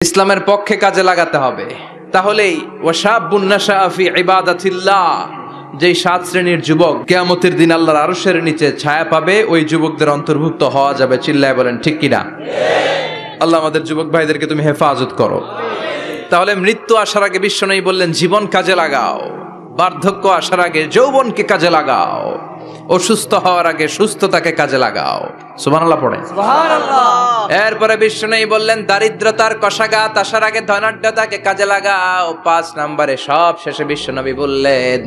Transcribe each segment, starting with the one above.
ইসলামের পক্ষে কাজে লাগাতে হবে, তাহলেই ওয়াশাবুন নাশা ফি ইবাদাতিল্লাহ, যেই 7 শ্রেণীর যুবক কিয়ামতের দিন আল্লাহর আরশের নিচে ছায়া পাবে, ওই যুবকদের অন্তর্ভুক্ত হওয়া যাবে। চিল্লায় বলেন ঠিক কিনা? আল্লাহ আমাদের যুবক ভাইদেরকে তুমি হেফাজত করো। তাহলে মৃত্যু আসার আগে বিশ্বনবী বললেন জীবন কাজে লাগাও, বার্ধক্য আসার আগে যৌবনকে কাজে লাগাও, অসুস্থ হওয়ার আগে সুস্থতাকে কাজে লাগাও। সুবহানাল্লাহ পড়েন। সুবহানাল্লাহ। এরপরে বিশ্বনবী বললেন দারিদ্রতার কষাঘাত আসার আগে ধনাঢ্যতাকে কাজে লাগাও। 5 নম্বরে সব শেষে বিশ্বনবী বললেন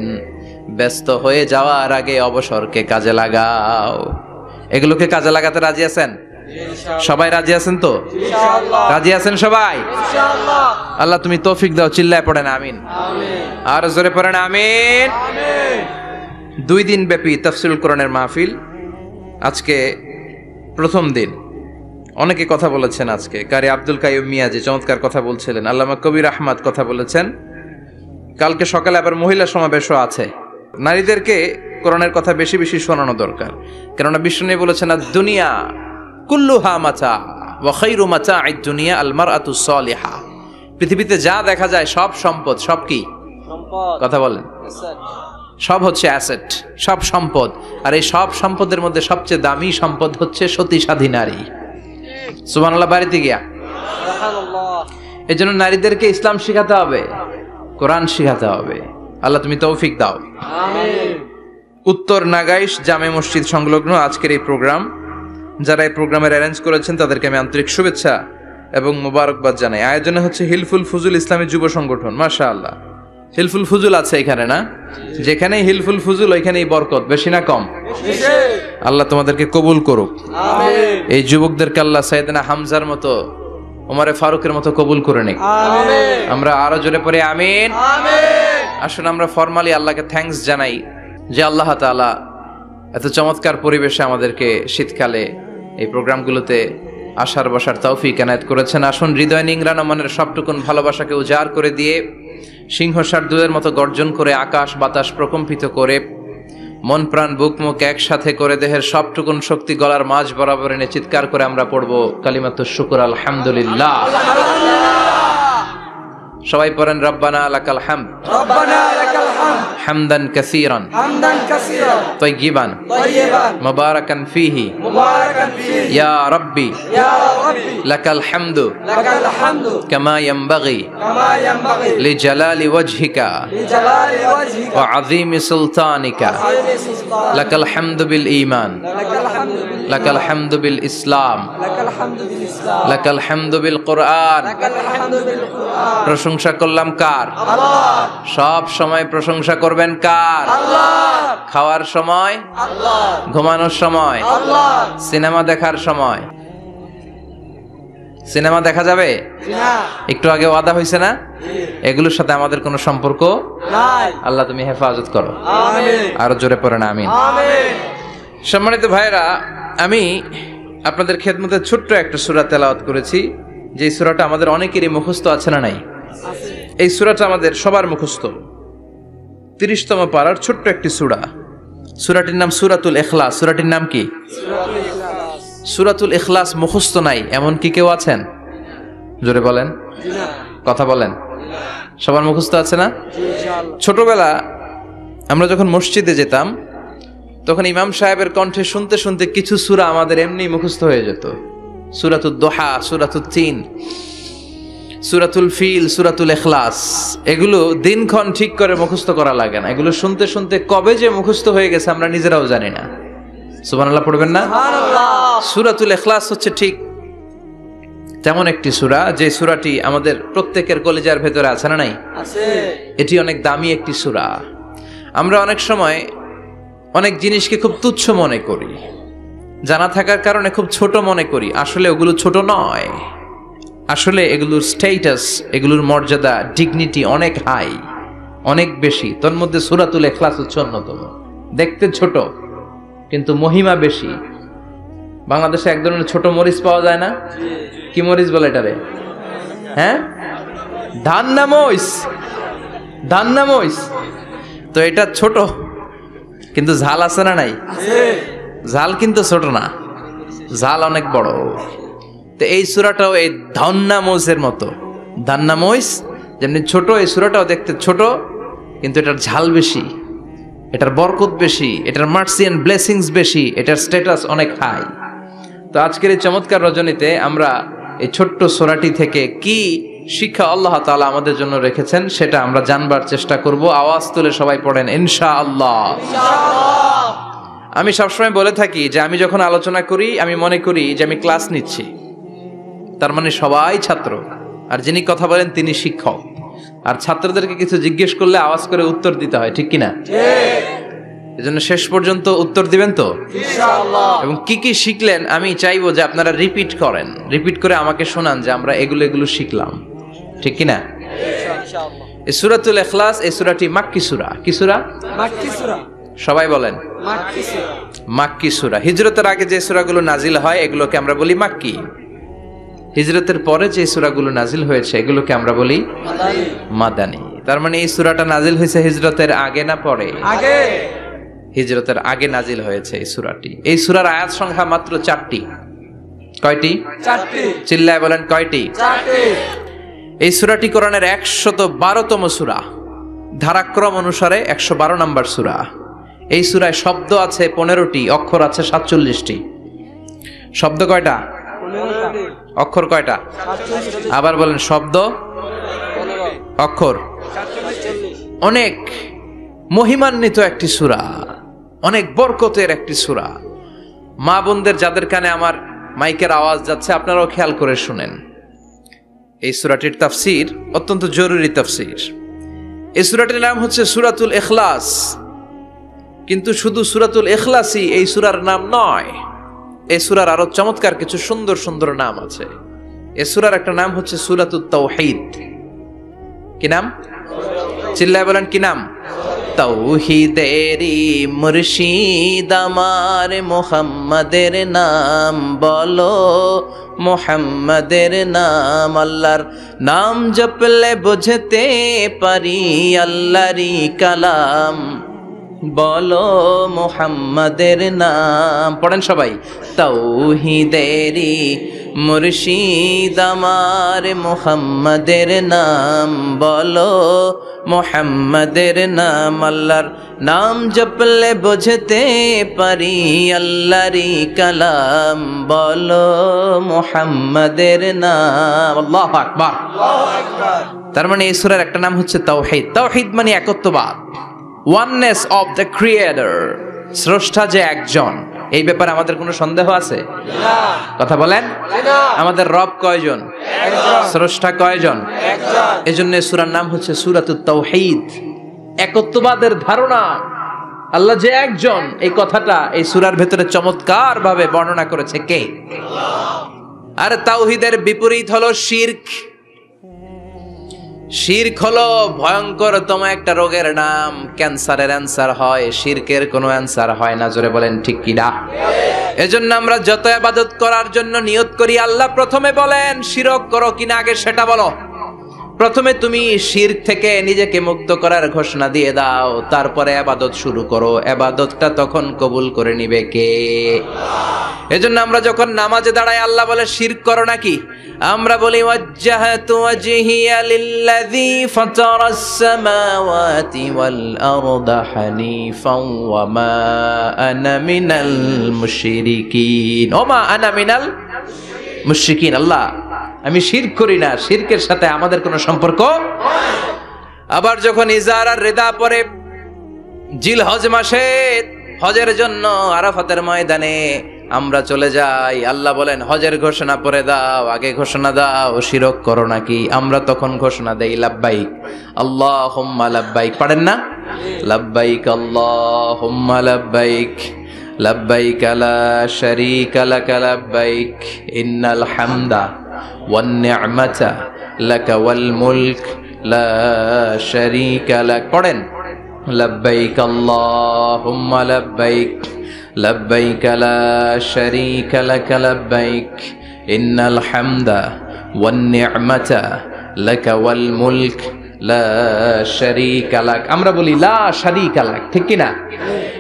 ব্যস্ত হয়ে যাওয়ার আগে অবসরকে কাজে লাগাও। এগুলোকে কাজে লাগাতে রাজি আছেন? সবাই রাজি আছেন তো? ইনশাআল্লাহ। রাজি আছেন সবাই? ইনশাআল্লাহ। আল্লাহ তুমি তৌফিক দাও। চিল্লায় পড়েন আমিন। আমিন। আর জোরে পড়েন আমিন। আমিন। 2 দিন ব্যাপী তাফসীরুল কোরআনের মাহফিল, আজকে প্রথম দিন। অনেকে কথা বলেছেন আজকে। কারি আব্দুল কাইয়ুম মিয়াজি চমৎকার কথা বলছিলেন, আল্লামা কবির আহমদ কথা বলেছেন। কালকে সকালে আবার মহিলা সমাবেশও আছে। নারীদেরকে কোরআনের কথা বেশি বেশি শোনানো দরকার, কেননা বিষ্ণু বলেছেন দুনিয়া কুল্লুহা মাতা ওয়া খায়রু মাতা'আদ দুনিয়া আল মারআতুস সালিহা। পৃথিবীতে যা দেখা যায় সব সম্পদ। সব কি সম্পদ? কথা বলেন। সব হচ্ছে অ্যাসেট, সব সম্পদ। আর এই সব সম্পদের মধ্যে সবচেয়ে দামি সম্পদ হচ্ছে সতী সাধী নারী। সুবহানাল্লাহ। বাড়িতে গিয়া সুবহানাল্লাহ। এই জন্য নারীদেরকে ইসলাম শিখাতে হবে, কোরআন শিখাতে হবে। আল্লাহ তুমি তৌফিক দাও। আমিন। উত্তর নাগাইশ জামে মসজিদ সংলগ্ন আজকের এই প্রোগ্রাম, যারা এই প্রোগ্রামের অ্যারেঞ্জ করেছেন তাদেরকে আমি আন্তরিক শুভেচ্ছা এবং মোবারকবাদ জানাই। আয়োজনে হচ্ছে হিলফুল ফুজুল ইসলামী যুব সংগঠন। মাশাআল্লাহ। হিলফুল ফুজুল আছে এখানে না? যেখানে হিলফুল ফুজুল ওইখানেই বরকত। বেশি না কম? বেশি। আল্লাহ তোমাদেরকে কবুল করুক। আমিন। এই যুবকদেরকে আল্লাহ সাইয়েদনা হামজার মতো, ওমরে ফারুকের মতো কবুল করে নিক। আমিন। আমরা আরো জোরে পড়ে আমিন। আমিন। আসুন আমরা ফরমালি আল্লাহকে থ্যাঙ্কস জানাই যে আল্লাহ তাআলা এত চমৎকার পরিবেশে আমাদেরকে শীতকালে এই প্রোগ্রামগুলোতে আসার বসার তৌফিক এনায়েত করেছেন। আসুন হৃদয় নিংড়ানো মনের সবটুকুন ভালোবাসাকে উজাড় করে দিয়ে, সিংহ শার্দুলের মতো গর্জন করে, আকাশ বাতাস প্রকম্পিত করে, মন প্রাণ বুক মুখ একসাথে করে, দেহের সবটুকুন শক্তি গলার মাঝ বরাবর এনে চিৎকার করে আমরা পড়বো কালিমাতুশ শুকর আলহামদুলিল্লাহ। সবাই পড়েন রব্বানা লাকাল হামদ। রব্বানা লাকাল হামদ হামদান কাসীরান, হামদান কাসীরান তাইয়িবান, তাইয়িবান মুবারাকান ফীহি, মুবারাকান ফীহি ইয়া রাব্বি, ইয়া রাব্বি লাকাল হামদু, লাকাল হামদু কামা ইয়ানবাগি, কামা ইয়ানবাগি লিজালালি ওয়াজহিকা, লিজালালি ওয়াজহিকা ওয়া আযীমি সুলতানিকা, লাকাল হামদু বিল ঈমান, লাকাল হামদু, লাকাল হামদু বিল ইসলাম, লাকাল হামদু বিল ইসলাম, লাকাল হামদু বিল কুরআন, লাকাল হামদু বিল কুরআন। প্রশংসা করলাম কার? আল্লাহ। সব সময় প্রশংসা করবেন কার? আল্লাহ। খাওয়ার সময় আল্লাহ, ঘুমানোর সময় আল্লাহ, সিনেমা দেখার সময়। সিনেমা দেখা যাবে না? একটু আগে ওয়াদা হয়েছে না? এগুলোর সাথে আমাদের কোনো সম্পর্ক নাই। আল্লাহ তুমি হেফাজত করো। আমিন। আরো জোরে পড়েন আমিন। আমিন। সম্মানিত ভাইরা, আমি আপনাদের খেদমতে ছোট্ট একটা সূরা তেলাওয়াত করেছি, যে সূরাটা আমাদের অনেকেরই মুখস্থ আছে না নাই? এই সূরাটা আমাদের সবার মুখস্থ। 30তম পারার ছোট্ট একটি সূরা। সূরাটির নাম সূরাতুল ইখলাস। সূরাটির নাম কি? সূরাতুল ইখলাস মুখস্থ নাই এমন কি কেউ আছেন? জোরে বলেন। কথা বলেন। সবার মুখস্থ আছে না? ছোটবেলা আমরা যখন মসজিদে যেতাম, তখন ইমাম সাহেবের কণ্ঠে শুনতে শুনতে কিছু সূরা আমাদের এমনি মুখস্থ হয়ে যেত। সূরাতুদ দোহা, সূরাতুত তিন, সূরাতুল ফিল, সূরাতুল ইখলাস। এগুলো দিনক্ষণ ঠিক করে মুখস্থ করা লাগে না। এগুলো শুনতে শুনতে কবে যে মুখস্থ হয়ে গেছে আমরা নিজেরাও জানি না। সুবহানাল্লাহ পড়বেন না? সুবহানাল্লাহ। সূরাতুল ইখলাস হচ্ছে ঠিক তেমন একটি সূরা, যে সূরাটি আমাদের প্রত্যেকের কলিজার ভেতরে আছে না নাই? আছে। এটি অনেক দামি একটি সূরা। আমরা অনেক সময় অনেক জিনিসকে খুব তুচ্ছ মনে করি, জানা থাকার কারণে খুব ছোট মনে করি। আসলে ওগুলো ছোট নয়। আসলে এগুলোর স্ট্যাটাস, এগুলোর মর্যাদা, ডিগনিটি অনেক হাই, অনেক বেশি। তোর মধ্যে সূরাতুল ইখলাস হচ্ছে অন্যতম। দেখতে ছোট কিন্তু মহিমা বেশি। বাংলাদেশে এক ধরনের ছোট মরিচ পাওয়া যায় না? কি মরিচ বলে এটারে? হ্যাঁ, ধান্না মরিচ। ধান্না মরিচ তো এটা ছোট, কিন্তু ঝাল আছে না নাই? ঝাল কিন্তু ছোট না, ঝাল অনেক বড়। তো এই সূরাটাও এই ধান্নামোসের মতো। ধান্নামোস যেমনি ছোট, এই সূরাটাও দেখতে ছোট, কিন্তু এটার ঝাল বেশি, এটার বরকত বেশি, এটার মার্সি এন্ড ব্লেসিংস বেশি, এটার স্ট্যাটাস অনেক হাই। তো আজকের এই চমৎকার রজনীতে আমরা এই ছোট্ট সূরাটি থেকে কি শিক্ষা আল্লাহ তাআলা আমাদের জন্য রেখেছেন সেটা আমরা জানবার চেষ্টা করব। আওয়াজ তুলে সবাই পড়েন ইনশাআল্লাহ। আমি সবসময় বলে থাকি যে আমি যখন আলোচনা করি আমি মনে করি যে আমি ক্লাস নিচ্ছি, তার মানে সবাই ছাত্র, আর যিনি কথা বলেন তিনি শিক্ষক। আর ছাত্রদেরকে কিছু জিজ্ঞেস করলে আওয়াজ করে উত্তর দিতে হয়, ঠিক কিনা? এজন্য শেষ পর্যন্ত উত্তর দিবেন তো ইনশাআল্লাহ। এবং কি কি শিখলেন আমি চাইবো যে আপনারা রিপিট করেন, রিপিট করে আমাকে শোনান যে আমরা এগুলো শিখলাম, ঠিক কিনা? ইনশাআল্লাহ। এই সূরাতুল ইখলাস, এই সূরাটি মাক্কি সূরা। কি সূরা? মাক্কি সূরা। সবাই বলেন মাক্কি সূরা। মাক্কি সূরা। হিজরতের আগে যে সূরাগুলো নাজিল হয় এগুলোকে আমরা বলি মাক্কি। হিজরতের পরে যে সূরাগুলো নাজিল হয়েছে এগুলোকে আমরা বলি মাদানী। তার মানে এই সূরাটা নাজিল হয়েছে হিজরতের আগে না পরে? আগে। হিজরতের আগে নাজিল হয়েছে এই সূরাটি। এই সূরার আয়াত সংখ্যা মাত্র 4টি। কয়টি? 4টি। চিল্লায় বলেন কয়টি? 4টি। এই সূরাটি কোরআনের 112তম সূরা, ধারাক্রম অনুসারে 112 নম্বর সূরা। এই সূরায় শব্দ আছে 15টি, অক্ষর আছে 47টি। শব্দ কয়টা? 15টি। অক্ষর কয়টা? 47টি। আবার বলেন শব্দ 15, অক্ষর 47। অনেক মহিমান্বিত একটি সূরা, অনেক বরকতের একটি সূরা। মা বোনদের যাদের কানে আমার মাইকের আওয়াজ যাচ্ছে আপনারাও খেয়াল করে শুনেন। এই সূরাটির তাফসীর অত্যন্ত জরুরি তাফসীর। এই সূরাটির নাম হচ্ছে সূরাতুল ইখলাস, কিন্তু শুধু সূরাতুল ইখলাসই এই সূরার নাম নয়। এই সূরার আরো চমৎকার কিছু সুন্দর সুন্দর নাম আছে। এই সূরার একটা নাম হচ্ছে সূরাতুত তাওহীদ। কি নাম? চিল্লায় বলেন কি নাম? তাওহীদেরি মুর্শিদ আমার মুহাম্মাদের নাম বলো, মুহাম্মাদের নাম। আল্লাহর নাম জপলে বুঝতে পারি আল্লাহরই কালাম, বলো মুহাম্মাদের নাম। পড়েন সবাই। তাওহীদেরি মুর্শিদ আমার মুহাম্মাদের নাম বলো, মুহাম্মাদের নাম। আল্লাহর নাম জপলে বুঝতে পারি আল্লাহরই কালাম, বলো মুহাম্মাদের নাম। আল্লাহু আকবার, আল্লাহু আকবার। তার মানে এই সূরার একটা নাম হচ্ছে তাওহীদ। তাওহীদ মানে একত্ববাদ, ওয়াননেস অফ দ্য ক্রিয়েটর। স্রষ্টা যে একজন, এই ব্যাপারে আমাদের কোনো সন্দেহ আছে? না। কথা বলেন। আমাদের রব কয়জন? একজন। স্রষ্টা কয়জন? একজন। এজন্য সূরার নাম হচ্ছে সূরাতুত তাওহীদ, একত্ববাদের ধারণা। আল্লাহ যে একজন, এই কথাটা এই সূরার ভেতরে চমৎকার ভাবে বর্ণনা করেছে কে? আল্লাহ। আর তাওহীদের বিপরীত হলো শিরক। শিরক হলো ভয়ঙ্করতম একটা রোগের নাম। ক্যান্সারের অ্যান্সার হয়, শিরকের কোনো অ্যান্সার হয় না। জোরে বলেন ঠিক কি না? এজন্য আমরা যত ইবাদত করার জন্য নিয়ত করি, আল্লাহ প্রথমে বলেন শিরক করো কিনা আগে সেটা বলো। প্রথমে তুমি শিরক থেকে নিজেকে মুক্ত করার ঘোষণা দিয়ে দাও, তারপরে ইবাদত শুরু করো। ইবাদতটা তখন কবুল করে নিবে কে? এজন্য আমরা যখন নামাজে দাঁড়াই আল্লাহ বলে শিরক করো নাকি? আমরা বলি ওয়াজ্জাহাতু ওয়াজহিয়া লিল্লাযী ফাতারাস সামাওয়াতি ওয়াল আরদা হানিফান ওয়া মা আনা মিনাল মুশরিকিন। ওমা আনা মিনাল মুশরিকিন। আল্লাহ আমি শিরক করি না, শিরকের সাথে আমাদের কোনো সম্পর্ক। আবার যখন ইজার আর রিদা পরে জিলহজ মাসে হজের জন্য আরাফাতের ময়দানে আমরা চলে যাই, আল্লাহ বলেন হজের ঘোষণা পরে দাও, আগে ঘোষণা দাও শিরক করো নাকি। আমরা তখন ঘোষণা দেই লাব্বাইক আল্লাহুম্মা লাব্বাইক। পারেন না? লাব্বাইক আল্লাহুম্মা লাব্বাইক, লাব্বাইক লা শারীকা লাক লাব্বাইক, ইন্নাল হামদা ওয়ান নি'মাতা লাকা ওয়াল মুলক লা শারীকা লাক। পড়েন লাব্বাইক আল্লাহুম্মা লাব্বাইক, লাব্বাইক লা শারীকা লাক লাব্বাইক, ইন্নাল হামদা ওয়ান নি'মাতা লাকা ওয়াল মুলক লা শারীকা লাক। আমরা বলি লা শারীকা লাক, ঠিক কি না?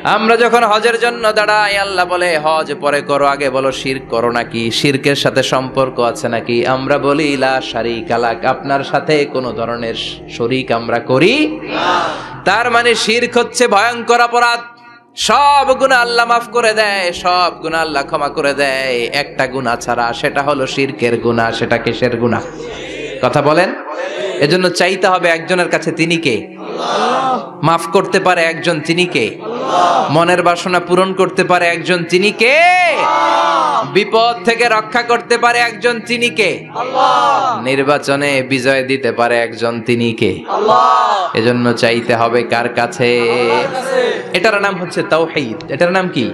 আমরা যখন হজের জন্য দাঁড়াই, আল্লাহ বলে হজ পরে করো, আগে বলো শিরক করো নাকি, শিরকের সাথে সম্পর্ক আছে নাকি। আমরা বলি লা শারীকা লাক, আপনার সাথে কোনো ধরনের শরীক আমরা করি না। তার মানে শিরক হচ্ছে ভয়ঙ্কর অপরাধ। সব গুনাহ আল্লাহ মাফ করে দেয়, সব গুনাহ আল্লাহ ক্ষমা করে দেয়, একটা গুনাহ ছাড়া, সেটা হলো শিরকের গুনাহ। সেটা কিসের গুনাহ? কথা বলেন। এজন্য চাইতে হবে একজনের কাছে, তিনি কে? মাফ করতে পারে একজন, তিনি কে? মনের বাসনা পূরণ করতে পারে একজন, তিনি কে? বিপদ থেকে রক্ষা করতে পারে একজন, তিনি কে? নির্বাচনে বিজয় দিতে পারে একজন, তিনি কে? এজন্য চাইতে হবে কার কাছে? এটার নাম হচ্ছে তাওহীদ। এটার নাম কি?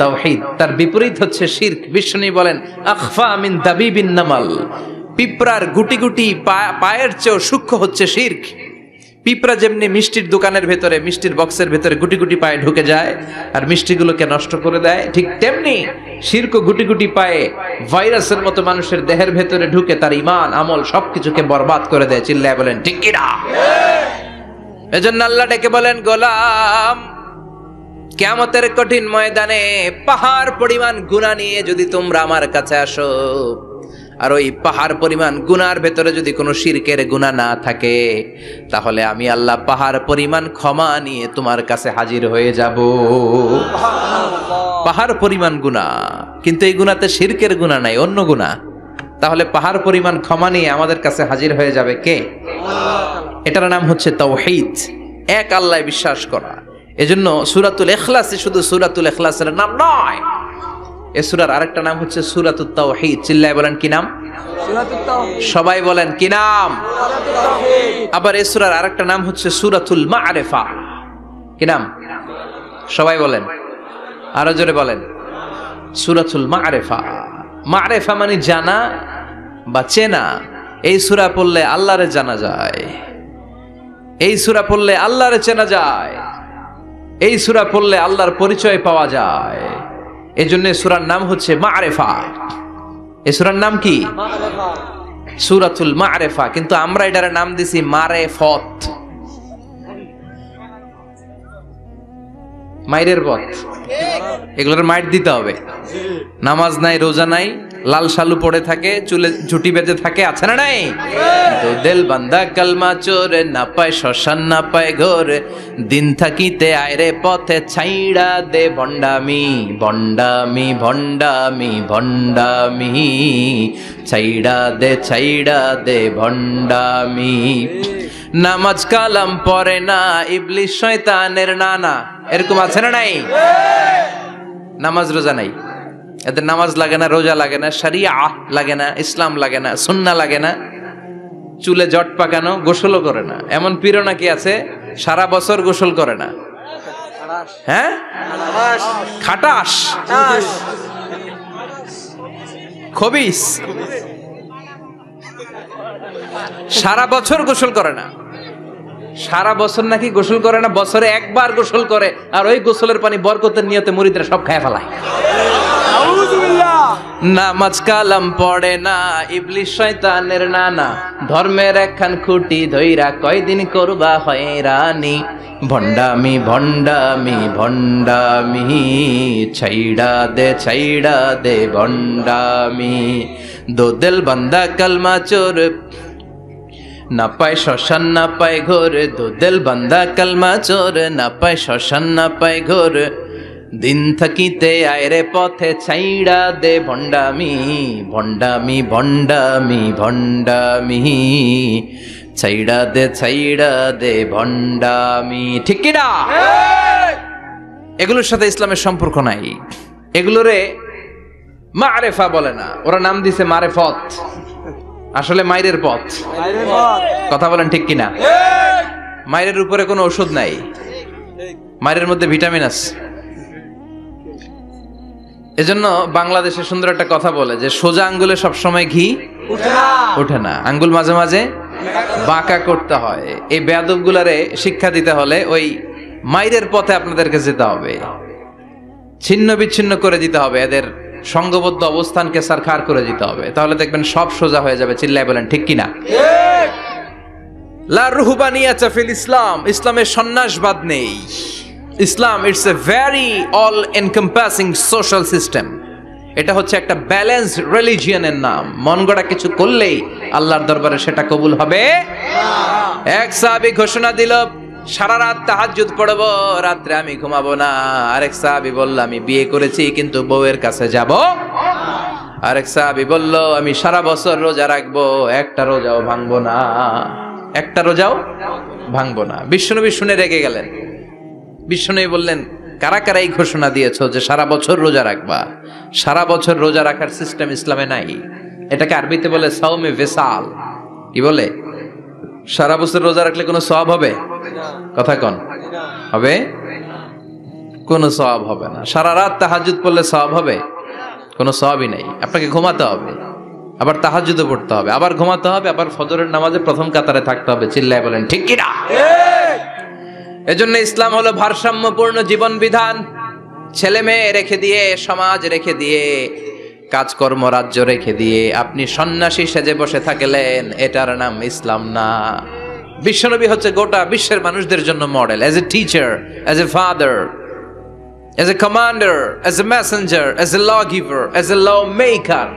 তাওহীদ। তার বিপরীত হচ্ছে শিরক। বিষ্ণু বলেন আখফা মিন দাবিবিন নামাল, পিঁপড়ার গুটি গুটি পায়ের চেয়েও সূক্ষ্ম হচ্ছে শিরক। পিঁপড়া যেমনি মিষ্টির দোকানের ভেতরে, মিষ্টির বক্সের ভেতরে গুটি গুটি পায়ে ঢুকে যায় আর মিষ্টিগুলোকে নষ্ট করে দেয়, ঠিক তেমনি শিরক গুটি গুটি পায়ে ভাইরাসের মতো মানুষের দেহের ভেতরে ঢুকে তার ঈমান আমল সবকিছুকে বরবাদ করে দেয়। চিল্লায় বলেন ঠিক কি না? এজন্য আল্লাহ ডেকে বলেন গোলাম, কিয়ামতের কঠিন ময়দানে পাহাড় পরিমাণ গুনাহ নিয়ে যদি তোমরা আমার কাছে আসো, আর ওই পাহাড় পরিমাণ গুনার ভেতরে যদি কোনো শিরকের গুনাহ না থাকে, তাহলে আমি আল্লাহ পাহাড় পরিমাণ ক্ষমা নিয়ে তোমার কাছে হাজির হয়ে যাব। পাহাড় পরিমাণ গুনাহ, কিন্তু এই গুনাতে শিরকের গুনাহ নাই, অন্য গুনাহ। তাহলে পাহাড় পরিমাণ ক্ষমা নিয়ে আমাদের কাছে হাজির হয়ে যাবে কে? এটার নাম হচ্ছে তাওহীদ, এক আল্লাহ বিশ্বাস করা। এজন্য সূরাতুল ইখলাস শুধু সূরাতুল ইখলাসের নাম নয়, এই সূরার আরেকটা নাম হচ্ছে সূরাতুত তাওহীদ। চিল্লায় বলেন কি নাম? সূরাতুত তাওহীদ। সবাই বলেন কি নাম? সূরাতুত তাওহীদ। আবার এই সূরার আরেকটা নাম হচ্ছে সূরাতুল মা'রিফা। কি নাম? সবাই বলেন, আরো জোরে বলেন, সূরাতুল মা'রিফা। মা'রিফা মানে জানা বা চেনা। এই সূরা পড়লে আল্লাহরে জানা যায়, এই সূরা পড়লে আল্লাহরে চেনা যায়, এই সূরা পড়লে আল্লাহর পরিচয় পাওয়া যায়। এজন্য সূরার নাম হচ্ছে মা'রিফা। এই সূরার নাম কি? মা'রিফা, সূরাতুল মা'রিফা। কিন্তু আমরা এটার নাম দিছি মারেফত, মাইরের পথ। এগুলোর মাইর দিতে হবে। নামাজ নাই, রোজা নাই, লাল শালু পড়ে থাকে, চুলে ঝুটি বেঁধে থাকে, আছে না নাই? দিল বান্দা কালমা চোরে, না পায় শ্মশান না পায় ঘর, দিন থাকিতে আয়রে পথে ছাইড়া দে ভণ্ডামি, ভণ্ডামি ভণ্ডামি ভণ্ডামি, ছাইড়া দে ভণ্ডামি। নামাজ কালাম পড়ে না, ইবলিস শয়তানের নানা, এরকম আছে না নাই? নামাজ রোজা নাই, এদের নামাজ লাগে না, রোজা লাগে না, শরিয়া লাগে না, ইসলাম লাগে না, সুন্নাহ লাগে না, চুলে জট পাকানো, গোসলও করে না। এমন পীরও নাকি আছে সারা বছর গোসল করে না। হ্যাঁ, খাটাস, খবিস, সারা বছর গোসল করে না। সারা বছর নাকি গোসল করে না, বছরে একবার গোসল করে, আর ওই গোসলের পানি বরকতের নিয়তে মুরিদরা সব খায় ফেলায়। নামাজ কালাম পড়ে না, ইবলিস শয়তানের নানা, ধর্মের একখান খুঁটি ধইরা কয়দিন করবা হয়রানি, ভণ্ডামি ভণ্ডামি ভণ্ডামি, ছাইড়া দে ভণ্ডামি। দো দিল বান্দা কালমা চোর, না পায় শ্মশান না পায় ঘোর, দো দিল বান্দা কালমা চোর, না পায় শ্মশান না পায় ঘোর, দিন থাকিতে আয়রে পথে ছাইড়া দে ভণ্ডামি, ভণ্ডামি ভণ্ডামি ভণ্ডামি, ছাইড়া দে ভণ্ডামি। ঠিক কি না? এগুলোর সাথে ইসলামের সম্পর্ক নাই, এগুলোরে মারেফা বলে না, ওরা নাম দিছে মারেফত, আসলে মাইরের পথ। কথা বলেন ঠিক কিনা? মাইরের উপরে কোনো ওষুধ নাই, মাইরের মধ্যে ভিটামিন আছে। এজন্য বাংলাদেশে সুন্দর একটা কথা বলে যে সোজা আঙ্গুলে সবসময় ঘি ওঠে না, আঙ্গুল মাঝে মাঝে বাঁকা করতে হয়। এই বেয়াদব গুলারে শিক্ষা দিতে হলে ওই মাইরের পথে আপনাদেরকে যেতে হবে, ছিন্ন বিচ্ছিন্ন করে দিতে হবে, এদের সংঘবদ্ধ অবস্থানকে সারখার করে দিতে হবে, তাহলে দেখবেন সব সোজা হয়ে যাবে। চিল্লায় বলেন ঠিক কিনা? লা রুহবানিয়াতা ফিল ইসলাম, ইসলামে সন্ন্যাসবাদ নেই। Islam it's a very all encompassing social system. এটা হচ্ছে একটা ব্যালেন্সড রিলিজিয়নের নাম। মন গড়া কিছু করলেই আল্লাহর দরবারে সেটা কবুল হবে। এক সাহাবী ঘোষণা দিল, সারা রাত তাহাজ্জুদ পড়ব, রাত্রে আমি ঘুমাবো না। আরেক সাহাবী বলল, আমি বিয়ে করেছি কিন্তু বউয়ের কাছে যাব। আরেক সাহাবী বলল, আমি সারা বছর রোজা রাখবো, একটা রোজাও ভাঙবো না, একটা রোজাও ভাঙবো না। বিশ্বনবী শুনে রেগে গেলেন। বিশ্বনবী বললেন, কারা কারা এই ঘোষণা দিয়েছো যে সারা বছর রোজা রাখবা? সারা বছর রোজা রাখার সিস্টেম ইসলামে নাই। এটাকে আরবিতে বলে সাওমে ভেসাল। কি বলে? সারা বছর রোজা রাখলে কোনো সওয়াব হবে? কথা কন, হবে? কোনো সওয়াব হবে না। সারা রাত তাহাজ্জুদ পড়লে সওয়াব হবে? কোনো সওয়াবই নাই। আপনাকে ঘুমাতে হবে, আবার তাহাজ্জুদও পড়তে হবে, আবার ঘুমাতে হবে, আবার ফজরের নামাজে প্রথম কাতারে থাকতে হবে। চিল্লায় বলেন ঠিক কি না? এজন্য ইসলাম হলো ভারসাম্যপূর্ণ জীবন বিধান। ছেলে মেয়ে রেখে দিয়ে, সমাজ রেখে দিয়ে, কাজকর্ম রাজ্য রেখে দিয়ে আপনি সন্ন্যাসী সেজে বসে থাকলেন, এটার নাম ইসলাম না। বিশ্বনবী হচ্ছে গোটা বিশ্বের মানুষদের জন্য model, as a teacher, as a father, as a commander, as a messenger, as a lawgiver, as a lawmaker,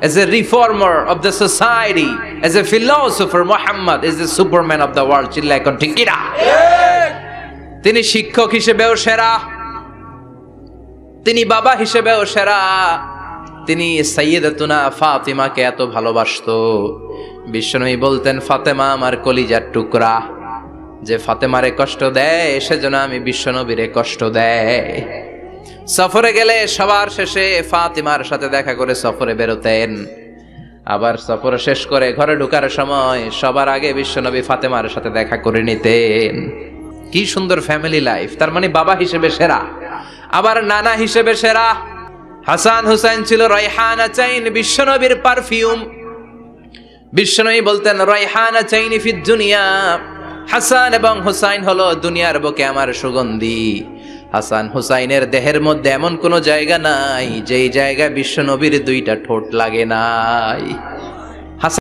as a reformer of the society, as a philosopher. Muhammad is the superman of the world. চিল্লায় কোন ঠিক কিনা? তিনি শিক্ষক হিসেবেও সেরা, তিনি বাবা হিসেবেও সেরা। তিনি সাইয়্যিদাতুনা ফাতিমাকে এত ভালোবাসতো, বিশ্বনবী বলতেন, ফাতেমা আমার কলিজার টুকরা, যে ফাতেমারে কষ্ট দেয় সেজন্য আমি বিশ্বনবীরে কষ্ট দেয়। সফরে গেলে সবার শেষে ফাতিমার সাথে দেখা করে সফরে বেরোতেন, আবার সফর শেষ করে ঘরে ঢোকার সময় সবার আগে বিশ্বনবী ফাতেমার সাথে দেখা করে নিতেন। কি সুন্দর ফ্যামিলি লাইফ। তার মানে বাবা হিসেবে সেরা, আবার নানা হিসেবে সেরা। হাসান হুসাইন ছিল রায়হানা চাইন, বিশ্বনবীর পারফিউম। বিশ্বনবী বলতেন, রায়হানা চাইনি ফিদ দুনিয়া। হাসান এবং হুসাইন হলো দুনিয়ার বুকে আমার সুগন্ধি। হাসান হুসাইনের দেহের মধ্যে এমন কোন জায়গা নাই যেই জায়গায় বিশ্বনবীর দুইটা ঠোঁট লাগে নাই।